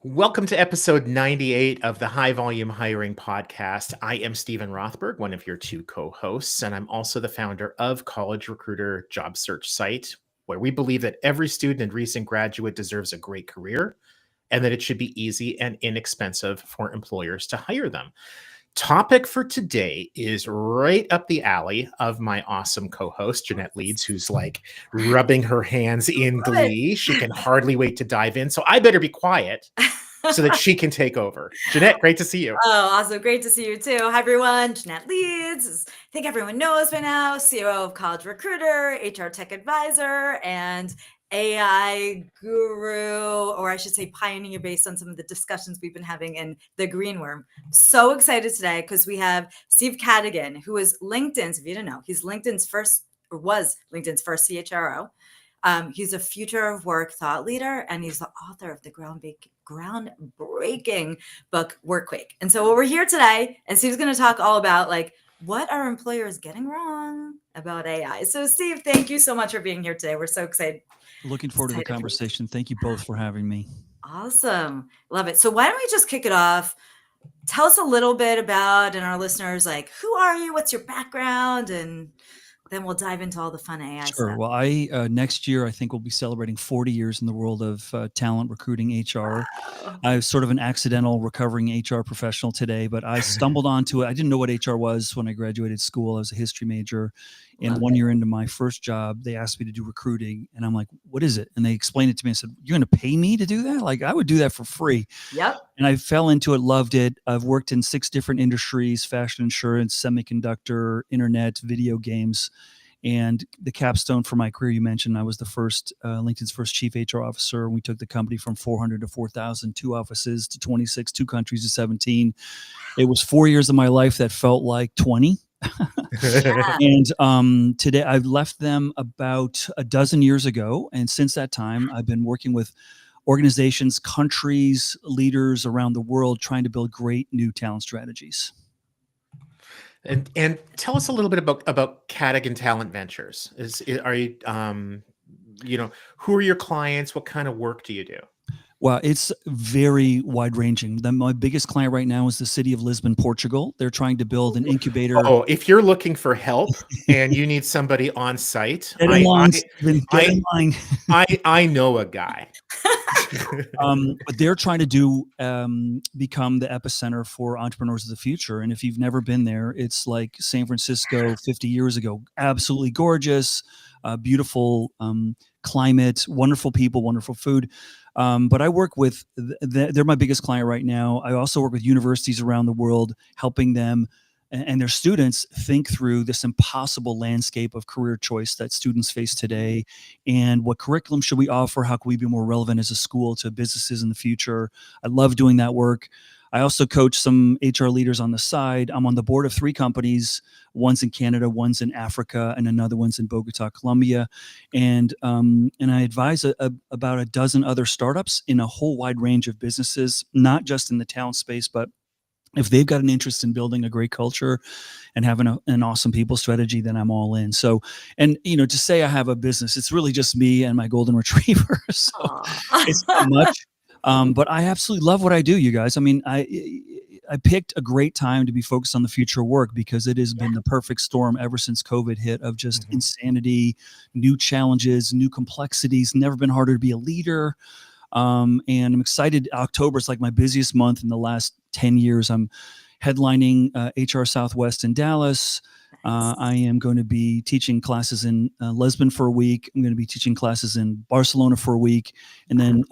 Welcome to episode 98 of the High Volume Hiring Podcast. I am Stephen Rothberg, one of your two co-hosts, and I'm also the founder of College Recruiter Job Search Site, where we believe that every student and recent graduate deserves a great career and that it should be easy and inexpensive for employers to hire them. Topic for today is right up the alley of my awesome co-host, Jeanette Leeds, who's like rubbing her hands in glee. She can hardly wait to dive in. So I better be quiet so that she can take over. Jeanette, great to see you. Oh, awesome. Great to see you too. Hi, everyone. Jeanette Leeds. I think everyone knows by now, CHRO of College Recruiter, HR Tech Advisor, and AI guru, or I should say pioneer, based on some of the discussions we've been having in the Green Room. So excited today because we have Steve Cadigan, who is LinkedIn's, if you didn't know, he's LinkedIn's first, or was LinkedIn's first CHRO. He's a future of work thought leader, and he's the author of the groundbreaking book Workquake. And so we're here today, and Steve's going to talk all about like what are employers getting wrong about AI. So Steve, thank you so much for being here today. We're so excited. Looking forward to the conversation. Thank you both for having me. Awesome. Love it. So why don't we just kick it off? Tell us a little bit about, and our listeners, like, who are you? What's your background? And then we'll dive into all the fun AI Sure. stuff. Well, next year, I think we'll be celebrating 40 years in the world of talent recruiting HR. Wow. I was sort of an accidental recovering HR professional today, but I stumbled onto it. I didn't know what HR was when I graduated school. I was a history major. And Love 1 it. year into my first job, they asked me to do recruiting. And I'm like, what is it? And they explained it to me and said, you're going to pay me to do that? Like, I would do that for free. Yep. And I fell into it, loved it. I've worked in 6 different industries: fashion, insurance, semiconductor, internet, video games. And the capstone for my career, you mentioned, I was the first, LinkedIn's first chief HR officer. We took the company from 400 to 4,000, 2 offices to 26, 2 countries to 17. It was 4 years of my life that felt like 20. Yeah. And today I've left them about a dozen years ago. And since that time, I've been working with organizations, countries, leaders around the world, trying to build great new talent strategies. And tell us a little bit about Cadigan Talent Ventures. Are you who are your clients? What kind of work do you do? Well, it's very wide ranging. My biggest client right now is the city of Lisbon, Portugal. They're trying to build an incubator. Oh, if you're looking for help and you need somebody on site, Get in line, Stephen. Get in line. I know a guy. But they're trying to become the epicenter for entrepreneurs of the future. And if you've never been there, it's like San Francisco 50 years ago. Absolutely gorgeous, beautiful climate, wonderful people, wonderful food. But I work with, they're my biggest client right now. I also work with universities around the world, helping them and their students think through this impossible landscape of career choice that students face today, and what curriculum should we offer? How can we be more relevant as a school to businesses in the future? I love doing that work. I also coach some HR leaders on the side. I'm on the board of 3 companies. One's in Canada, one's in Africa, and another one's in Bogota, Colombia. And I advise about a dozen other startups in a whole wide range of businesses, not just in the talent space, but if they've got an interest in building a great culture and having an awesome people strategy, then I'm all in. So, and to say I have a business, it's really just me and my golden retriever. So it's not much. But I absolutely love what I do, you guys. I mean, I picked a great time to be focused on the future of work because it has been the perfect storm ever since COVID hit of just insanity, new challenges, new complexities. Never been harder to be a leader. And I'm excited. October is like my busiest month in the last 10 years. I'm headlining HR Southwest in Dallas. I am going to be teaching classes in Lisbon for a week. I'm going to be teaching classes in Barcelona for a week. And then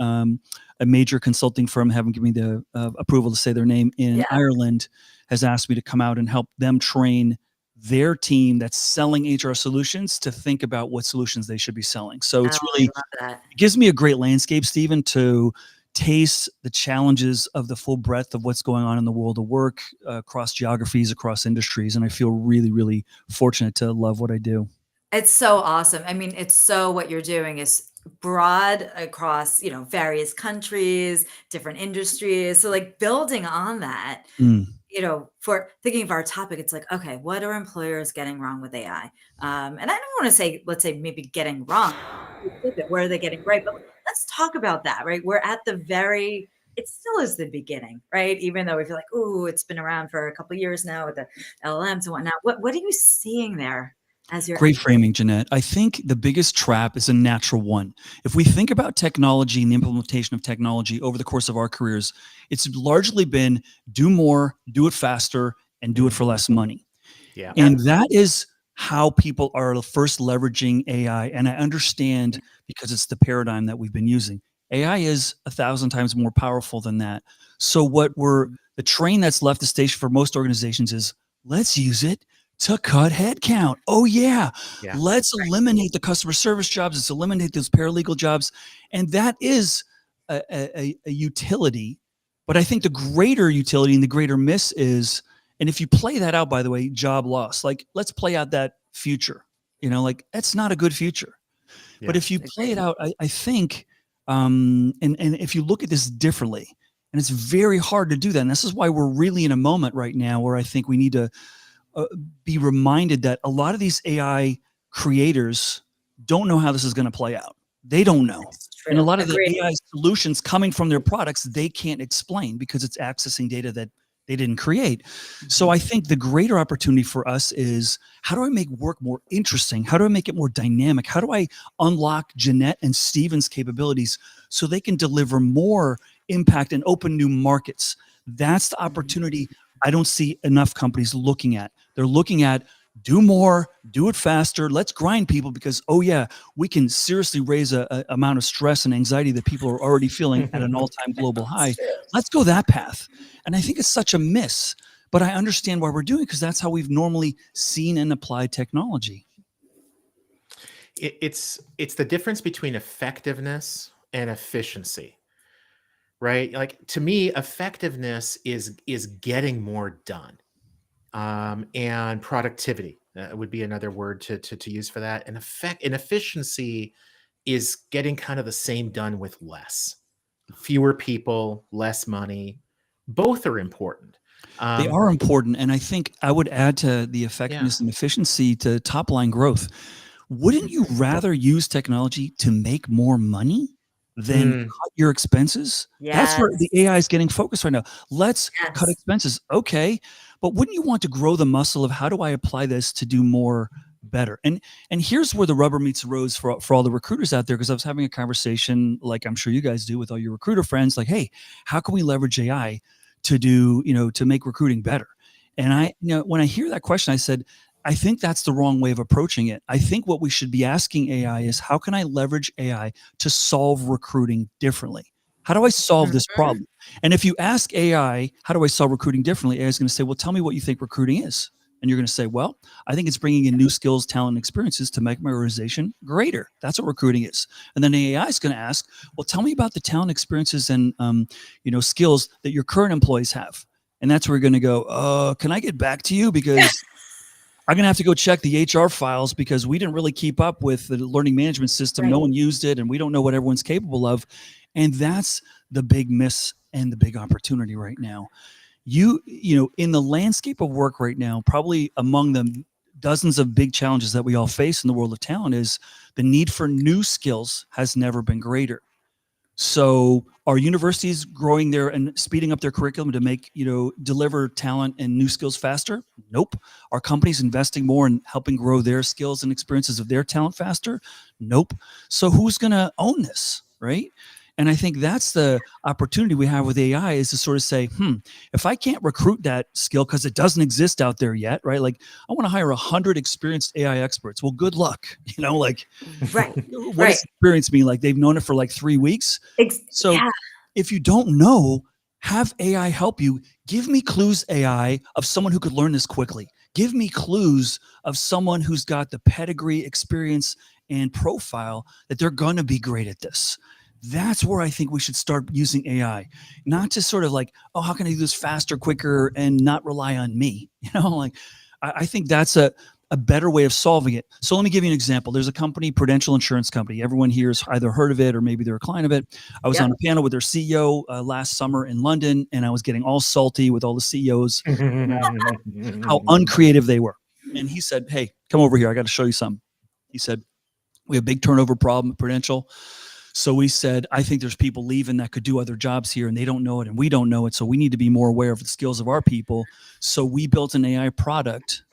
a major consulting firm, haven't given me the approval to say their name, in Ireland has asked me to come out and help them train their team that's selling HR solutions to think about what solutions they should be selling. So it's really, it gives me a great landscape, Stephen, to taste the challenges of the full breadth of what's going on in the world of work, across geographies, across industries. And I feel really, really fortunate to love what I do. It's so awesome. I mean, it's so, what you're doing is broad across, various countries, different industries. So like building on that, for thinking of our topic, it's like, okay, what are employers getting wrong with AI? And I don't want to say, let's say maybe getting wrong, where are they getting right? But let's talk about that, right? We're at the very it still is the beginning, right? Even though we feel like, ooh, it's been around for a couple of years now with the LLMs and whatnot. What are you seeing there as you're Great framing, Jeanette. I think the biggest trap is a natural one. If we think about technology and the implementation of technology over the course of our careers, it's largely been do more, do it faster, and do it for less money. Yeah. And that is how people are first leveraging AI. And I understand because it's the paradigm that we've been using. AI is 1,000 times more powerful than that. So the train that's left the station for most organizations is let's use it to cut headcount. Oh yeah. Let's eliminate the customer service jobs. Let's eliminate those paralegal jobs. And that is a utility. But I think the greater utility and the greater miss is, and if you play that out, by the way, job loss, like let's play out that future, like that's not a good future. Yeah. But if you play it out, I think, and if you look at this differently, and it's very hard to do that. And this is why we're really in a moment right now where I think we need to be reminded that a lot of these AI creators don't know how this is going to play out. They don't know. And a lot of the AI solutions coming from their products, they can't explain because it's accessing data that they didn't create. So I think the greater opportunity for us is how do I make work more interesting? How do I make it more dynamic? How do I unlock Jeanette and Steven's capabilities so they can deliver more impact and open new markets? That's the opportunity I don't see enough companies looking at. They're looking at do more, do it faster. Let's grind people because, oh yeah, we can seriously raise a amount of stress and anxiety that people are already feeling at an all-time global high. Let's go that path. And I think it's such a miss, but I understand why we're doing it because that's how we've normally seen and applied technology. It's the difference between effectiveness and efficiency, right? Like to me, effectiveness is getting more done. And productivity would be another word to use for that. And efficiency is getting kind of the same done with less, fewer people, less money. Both are important. They are important. And I think I would add to the effectiveness and efficiency to top line growth. Wouldn't you rather use technology to make more money than cut your expenses? That's where the AI is getting focused right now. Let's cut expenses. Okay. But wouldn't you want to grow the muscle of how do I apply this to do more better? And here's where the rubber meets the road for all the recruiters out there, because I was having a conversation, like I'm sure you guys do with all your recruiter friends, like, hey, how can we leverage AI to do, to make recruiting better? And when I hear that question, I said, I think that's the wrong way of approaching it. I think what we should be asking AI is, how can I leverage AI to solve recruiting differently? How do I solve this problem? And if you ask AI, how do I solve recruiting differently? AI is going to say, well, tell me what you think recruiting is. And you're going to say, well, I think it's bringing in new skills, talent, and experiences to make my organization greater. That's what recruiting is. And then AI is going to ask, well, tell me about the talent, experiences, and skills that your current employees have. And that's where we're going to go, can I get back to you? Because I'm going to have to go check the HR files because we didn't really keep up with the learning management system. Right. No one used it, and we don't know what everyone's capable of. And that's the big miss and the big opportunity right now. In the landscape of work right now, probably among the dozens of big challenges that we all face in the world of talent is the need for new skills has never been greater. So are universities growing there and speeding up their curriculum to make, deliver talent and new skills faster? Nope. Are companies investing more in helping grow their skills and experiences of their talent faster? Nope. So who's going to own this, right? And I think that's the opportunity we have with AI is to sort of say, if I can't recruit that skill because it doesn't exist out there yet, right? Like I want to hire 100 experienced AI experts. Well, good luck. Right. What does experience mean? Like they've known it for like 3 weeks. If you don't know, have AI help you. Give me clues, AI, of someone who could learn this quickly. Give me clues of someone who's got the pedigree, experience, and profile that they're going to be great at this. That's where I think we should start using AI, not to sort of like, oh, how can I do this faster, quicker, and not rely on me? I think that's a better way of solving it. So let me give you an example. There's a company, Prudential Insurance Company. Everyone here has either heard of it or maybe they're a client of it. I was on a panel with their CEO last summer in London, and I was getting all salty with all the CEOs, how uncreative they were. And he said, hey, come over here. I got to show you something. He said, we have a big turnover problem at Prudential. So we said, I think there's people leaving that could do other jobs here and they don't know it and we don't know it. So we need to be more aware of the skills of our people. So we built an AI product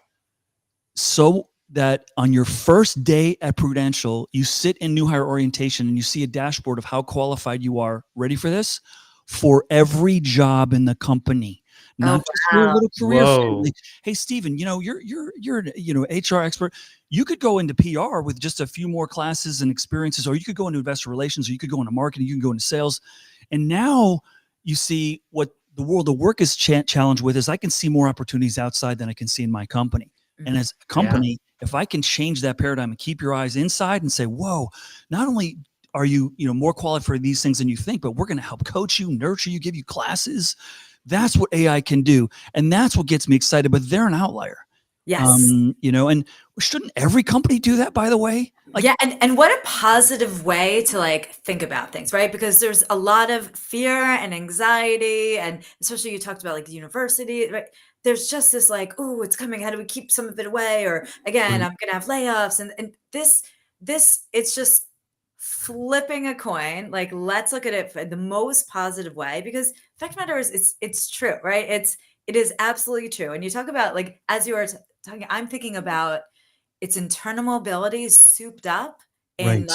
so that on your first day at Prudential, you sit in new hire orientation and you see a dashboard of how qualified you are. Ready for this? For every job in the company. Not just for a little career family. Hey, Stephen, you're HR expert. You could go into PR with just a few more classes and experiences, or you could go into investor relations, or you could go into marketing, you can go into sales. And now you see what the world of work is challenged with is I can see more opportunities outside than I can see in my company. And as a company, if I can change that paradigm and keep your eyes inside and say, whoa, not only are you, more qualified for these things than you think, but we're going to help coach you, nurture you, give you classes. That's what AI can do. And that's what gets me excited, but they're an outlier. Yes. And shouldn't every company do that, by the way? And what a positive way to think about things, right? Because there's a lot of fear and anxiety, and especially you talked about the university, right? There's just this oh, it's coming. How do we keep some of it away? Or again, I'm going to have layoffs. And this, it's just flipping a coin. Let's look at it in the most positive way, because fact of the matter is it's true, right? It is absolutely true. And you talk about as you are talking, I'm thinking about its internal mobility souped up in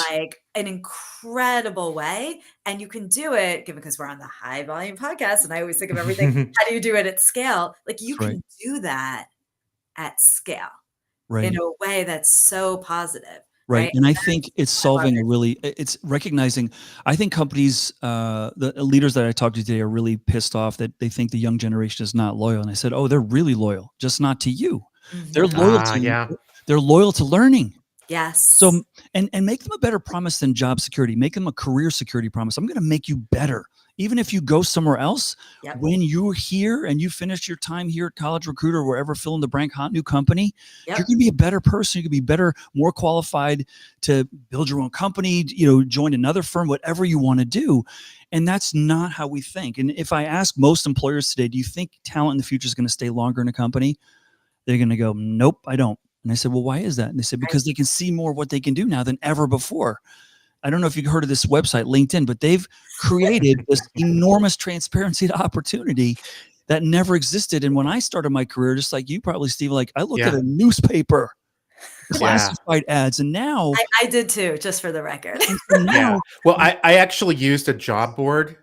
an incredible way. And you can do it, given because we're on the high volume podcast, and I always think of everything, how do you do it at scale? You can do that at scale in a way that's so positive. Right. And I think it's solving it's recognizing, I think companies, the leaders that I talked to today are really pissed off that they think the young generation is not loyal. And I said, oh, they're really loyal, just not to you. They're loyal to you. They're loyal to learning. Yes. So, and make them a better promise than job security. Make them a career security promise. I'm going to make you better. Even if you go somewhere else, when you're here and you finish your time here at College Recruiter or wherever, fill in the blank, hot new company, you're going to be a better person. You can be better, more qualified to build your own company, join another firm, whatever you want to do. And that's not how we think. And if I ask most employers today, do you think talent in the future is going to stay longer in a company? They're going to go, nope, I don't. And I said, well, why is that? And they said, because they can see more of what they can do now than ever before. I don't know if you've heard of this website, LinkedIn, but they've created this enormous transparency to opportunity that never existed. And when I started my career, just like you probably, Steve, I looked at a newspaper, classified ads, and now I did too, just for the record. Well, I actually used a job board,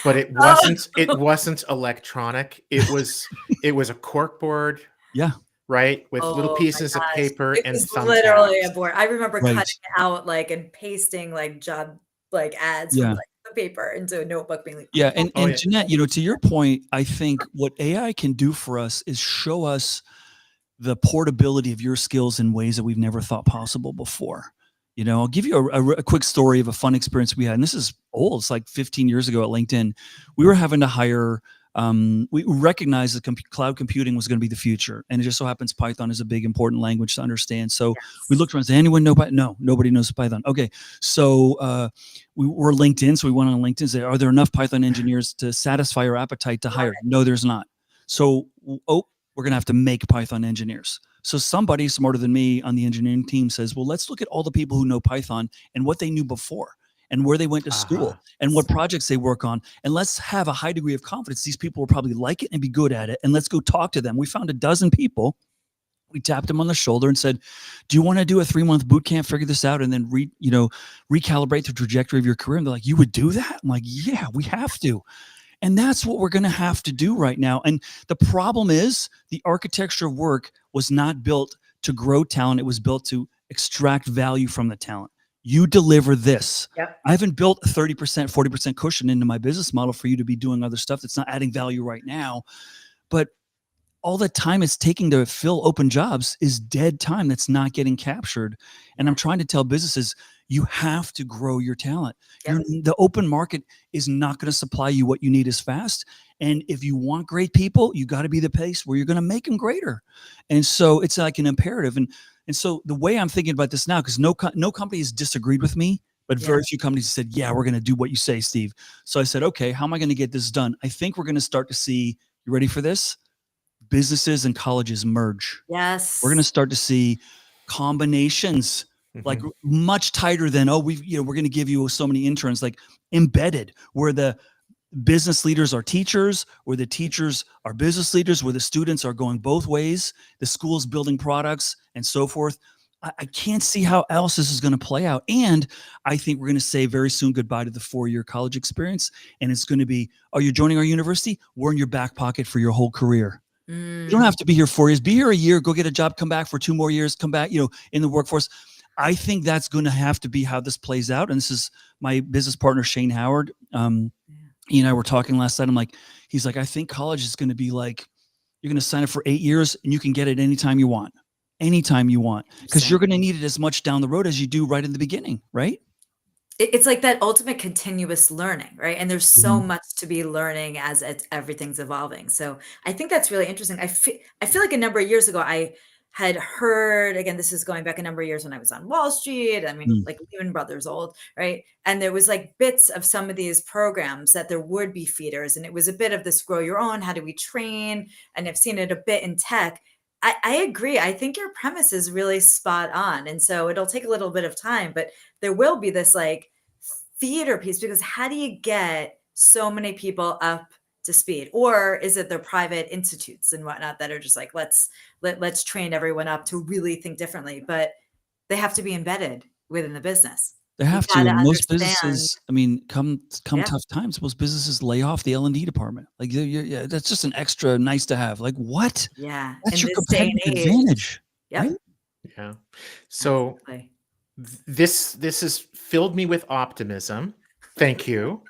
but it wasn't electronic. It was a cork board. Yeah. Right, with little pieces of paper and thumbtacks. Literally a board. I remember cutting out and pasting job ads from the paper into a notebook, being and Jeanette, to your point, I think what AI can do for us is show us the portability of your skills in ways that we've never thought possible before. I'll give you a quick story of a fun experience we had, and this is old. It's 15 years ago at LinkedIn. We were having to hire. We recognized that cloud computing was going to be the future. And it just so happens Python is a big, important language to understand. So we looked around and said, anyone know Python? No, nobody knows Python. Okay. So we were LinkedIn. So we went on LinkedIn and said, are there enough Python engineers to satisfy your appetite to hire? No, there's not. So, we're going to have to make Python engineers. So somebody smarter than me on the engineering team says, well, let's look at all the people who know Python and what they knew before, and where they went to school and what projects they work on. And let's have a high degree of confidence. These people will probably like it and be good at it. And let's go talk to them. We found a dozen people. We tapped them on the shoulder and said, do you want to do a 3-month boot camp, figure this out, and then recalibrate the trajectory of your career? And they're like, you would do that? I'm like, yeah, we have to. And that's what we're going to have to do right now. And the problem is the architecture of work was not built to grow talent. It was built to extract value from the talent. You deliver this. I haven't built a 30%, 40% cushion into my business model for you to be doing other stuff that's not adding value right now. But all the time it's taking to fill open jobs is dead time that's not getting captured. And I'm trying to tell businesses, you have to grow your talent. The open market is not going to supply you what you need as fast. And if you want great people, you got to be the place where you're going to make them greater. And so it's like an imperative. And so the way I'm thinking about this now, because no company has disagreed with me, but very few companies said, yeah, we're going to do what you say, Steve. So I said, okay, how am I going to get this done? I think we're going to start to see, you ready for this? Businesses and colleges merge. Yes. We're going to start to see combinations like much tighter than, oh, we're going to give you so many interns, like embedded, where the business leaders are teachers, where the teachers are business leaders, where the students are going both ways, the school's building products and so forth. I can't see how else this is going to play out. And I think we're going to say very soon goodbye to the 4-year college experience. And it's going to be, oh, you're joining our university? We're in your back pocket for your whole career. You don't have to be here 4 years. Be here a year, go get a job, come back for 2 more years, come back, in the workforce. I think that's going to have to be how this plays out. And this is my business partner, Shane Howard. He and I were talking last night. He's like, I think college is going to be like, you're going to sign up for 8 years and you can get it anytime you want. Anytime you want, because you're going to need it as much down the road as you do right in the beginning, right? It's like that ultimate continuous learning, right? And there's so much to be learning as everything's evolving. So I think that's really interesting. I feel like a number of years ago, I had heard, again, this is going back a number of years when I was on Wall Street. I mean, like Lehman Brothers old, right? And there was like bits of some of these programs that there would be feeders. And it was a bit of this grow your own. How do we train? And I've seen it a bit in tech. I agree. I think your premise is really spot on. And so it'll take a little bit of time, but there will be this like theater piece, because how do you get so many people up to speed? Or is it the private institutes and whatnot that are just like, let's train everyone up to really think differently, but they have to be embedded within the business. They have to. And most businesses, I mean, come tough times, most businesses lay off the L&D department. Like, yeah, that's just an extra nice to have. Like, what? Yeah. That's your competitive advantage. Yep. Right? Yeah. So this has filled me with optimism. Thank you.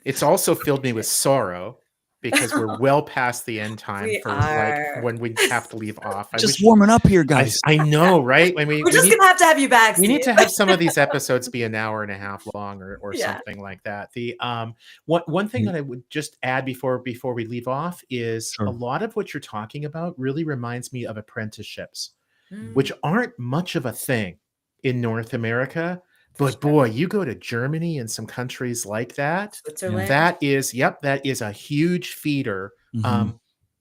It's also filled me with sorrow, because we're well past the end time like when we have to leave off. Just warming up here, guys. I know, right? When we're just going to have you back, Steve. We need to have some of these episodes be an hour and a half long or something like that. The one thing that I would just add before we leave off is a lot of what you're talking about really reminds me of apprenticeships, which aren't much of a thing in North America. But boy, you go to Germany and some countries like that, that is a huge feeder,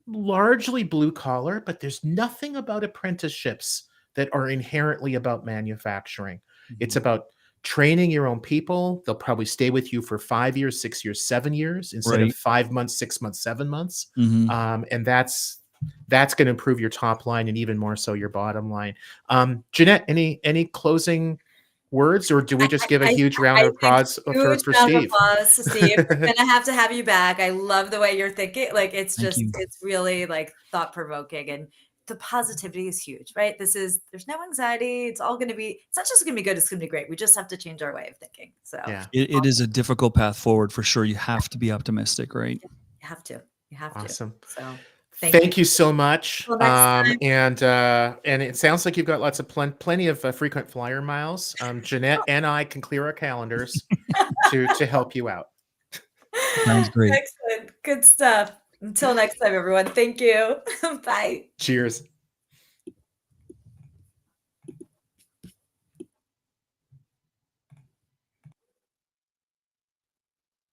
largely blue collar, but there's nothing about apprenticeships that are inherently about manufacturing. It's about training your own people. They'll probably stay with you for 5 years, 6 years, 7 years instead of 5 months, 6 months, 7 months. And that's going to improve your top line and even more so your bottom line. Jeanette, any closing words, or do we just give a huge round of applause for Steve? Steve. We're gonna have you back. I love the way you're thinking. Like, it's really like thought provoking, and the positivity is huge, right? There's no anxiety. It's not just gonna be good. It's gonna be great. We just have to change our way of thinking. So it is a difficult path forward for sure. You have to be optimistic, right? You have to. Awesome. So Thank you so much. And it sounds like you've got lots of plenty of frequent flyer miles. Jeanette and I can clear our calendars to help you out. Sounds great. Excellent. Good stuff. Until next time, everyone. Thank you. Bye. Cheers.